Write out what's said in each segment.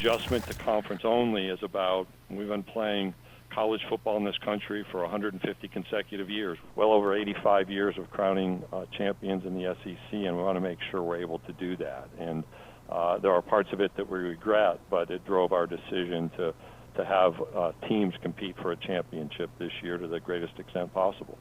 Adjustment to conference only is about, we've been playing college football in this country for 150 consecutive years, well over 85 years of crowning champions in the SEC, and we want to make sure we're able to do that. And there are parts of it that we regret, but it drove our decision to have teams compete for a championship this year to the greatest extent possible.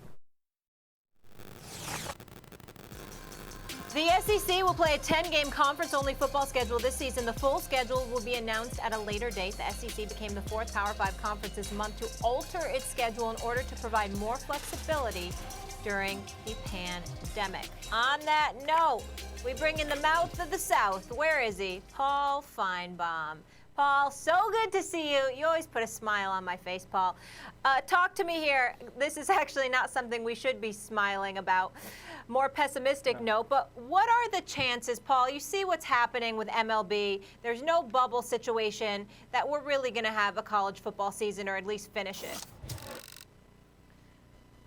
The SEC will play a 10-game conference-only football schedule this season. The full schedule will be announced at a later date. The SEC became the fourth Power 5 conference this month to alter its schedule in order to provide more flexibility during the pandemic. On that note, we bring in the mouth of the South. Where is he? Paul Finebaum. Paul, so good to see you. You always put a smile on my face, Paul. Talk to me here. This is actually not something we should be smiling about. More pessimistic note, but what are the chances, Paul? You see what's happening with MLB. There's no bubble situation that we're really going to have a college football season, or at least finish it.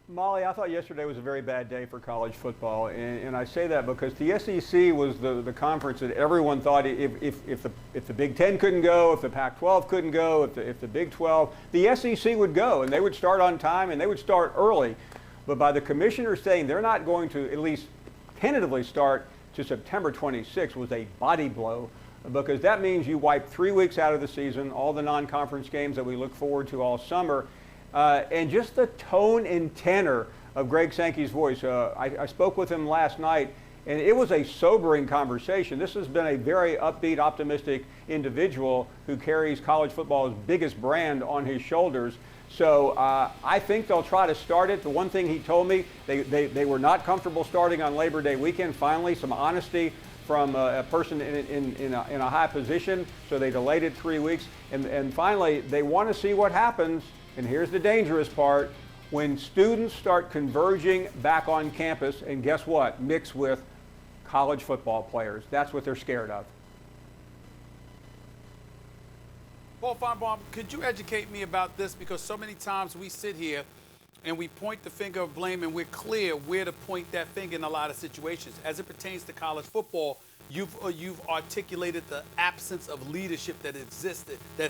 Molly, I thought yesterday was a very bad day for college football, and I say that because the SEC was the conference that everyone thought if the Big Ten couldn't go, if the Pac-12 couldn't go, if the Big 12, the SEC would go, and they would start on time, and they would start early. But by the commissioner saying they're not going to at least tentatively start to September 26th was a body blow, because that means you wipe 3 weeks out of the season, all the non-conference games that we look forward to all summer. And just the tone and tenor of Greg Sankey's voice. I spoke with him last night, and it was a sobering conversation. This has been a very upbeat, optimistic individual who carries college football's biggest brand on his shoulders. So I think they'll try to start it. The one thing he told me, they were not comfortable starting on Labor Day weekend. Finally, some honesty from a person in a high position, so they delayed it 3 weeks. And finally, they want to see what happens. And here's the dangerous part, when students start converging back on campus, and guess what? Mixed with college football players. That's what they're scared of. Paul Finebaum, could you educate me about this? Because so many times we sit here and we point the finger of blame, and we're clear where to point that finger in a lot of situations. As it pertains to college football, you've articulated the absence of leadership that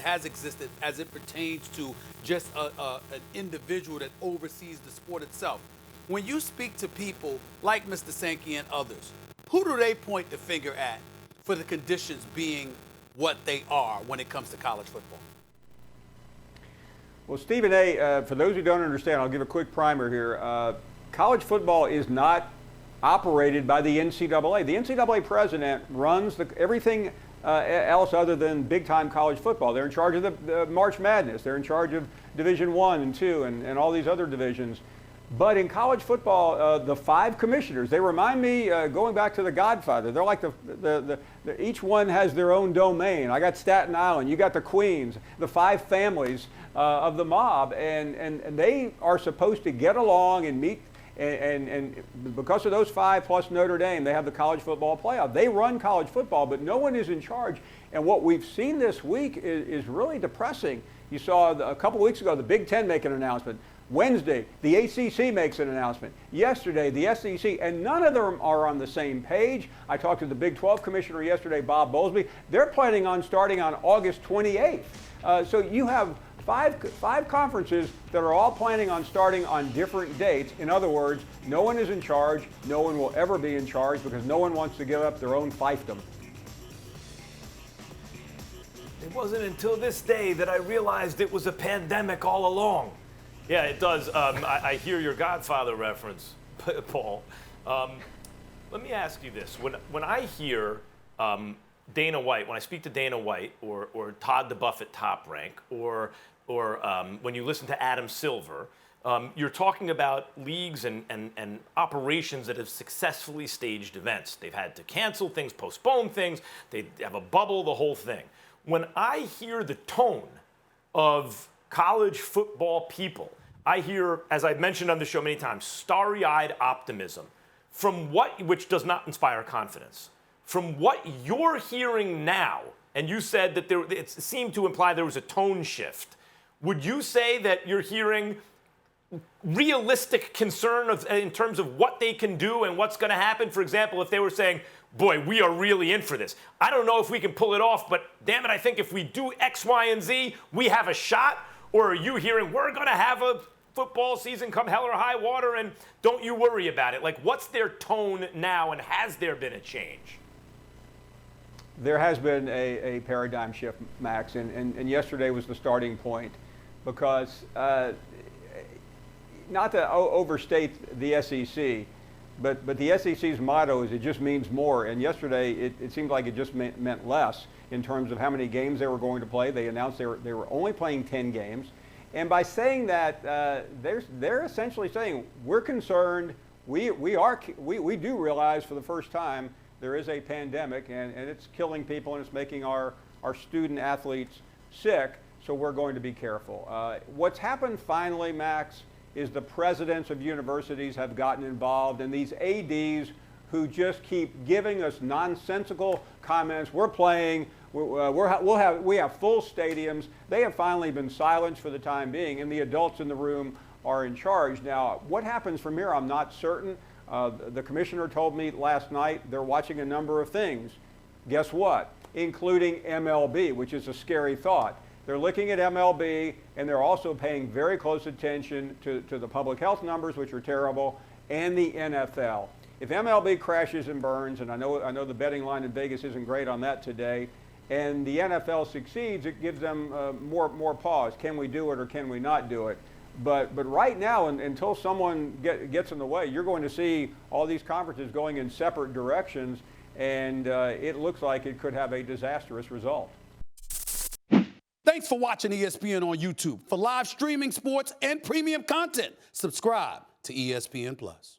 has existed as it pertains to just an individual that oversees the sport itself. When you speak to people like Mr. Sankey and others, who do they point the finger at for the conditions being what they are when it comes to college football? Well, Stephen A., for those who don't understand, I'll give a quick primer here. College football is not operated by the NCAA. The NCAA president runs everything else other than big-time college football. They're in charge of the March Madness. They're in charge of Division I and II and all these other divisions. But in college football, the 5 commissioners, they remind me, going back to The Godfather, they're like each one has their own domain. I got Staten Island, you got the Queens, the 5 families of the mob, and they are supposed to get along and meet. And because of those 5 plus Notre Dame, they have the college football playoff. They run college football, but no one is in charge. And what we've seen this week is really depressing. You saw a couple weeks ago the Big Ten make an announcement. Wednesday, the ACC makes an announcement. Yesterday, the SEC, and none of them are on the same page. I talked to the Big 12 commissioner yesterday, Bob Bowlesby. They're planning on starting on August 28th. So you have five conferences that are all planning on starting on different dates. In other words, no one is in charge. No one will ever be in charge because no one wants to give up their own fiefdom. It wasn't until this day that I realized it was a pandemic all along. Yeah, it does. I hear your Godfather reference, Paul. Let me ask you this. When I hear Dana White, when I speak to Dana White or Todd DeBuff at Top Rank, or when you listen to Adam Silver, you're talking about leagues and operations that have successfully staged events. They've had to cancel things, postpone things, they have a bubble, the whole thing. When I hear the tone of college football people, I hear, as I've mentioned on the show many times, starry-eyed optimism, which does not inspire confidence. From what you're hearing now, and you said that it seemed to imply there was a tone shift, would you say that you're hearing realistic concern in terms of what they can do and what's going to happen? For example, if they were saying, boy, we are really in for this. I don't know if we can pull it off, but damn it, I think if we do X, Y, and Z, we have a shot? Or are you hearing we're going to have a football season come hell or high water and don't you worry about it? Like, what's their tone now, and has there been a change? There has been a paradigm shift, Max, and yesterday was the starting point because, not to overstate the SEC, but the SEC's motto is it just means more, and yesterday it seemed like it just meant less in terms of how many games they were going to play. They announced they were only playing 10 games, and by saying that, they're essentially saying we're concerned, we do realize for the first time there is a pandemic and it's killing people and it's making our student athletes sick, so we're going to be careful. What's happened finally, Max, is the presidents of universities have gotten involved, and these ADs who just keep giving us nonsensical comments. We're playing, we have full stadiums. They have finally been silenced for the time being, and the adults in the room are in charge. Now, what happens from here, I'm not certain. The commissioner told me last night they're watching a number of things. Guess what? Including MLB, which is a scary thought. They're looking at MLB, and they're also paying very close attention to the public health numbers, which are terrible, and the NFL. If MLB crashes and burns, and I know the betting line in Vegas isn't great on that today, and the NFL succeeds, it gives them more pause. Can we do it or can we not do it? But right now, until someone gets in the way, you're going to see all these conferences going in separate directions, and it looks like it could have a disastrous result. Thanks for watching ESPN on YouTube. For live streaming, sports, and premium content, subscribe to ESPN+.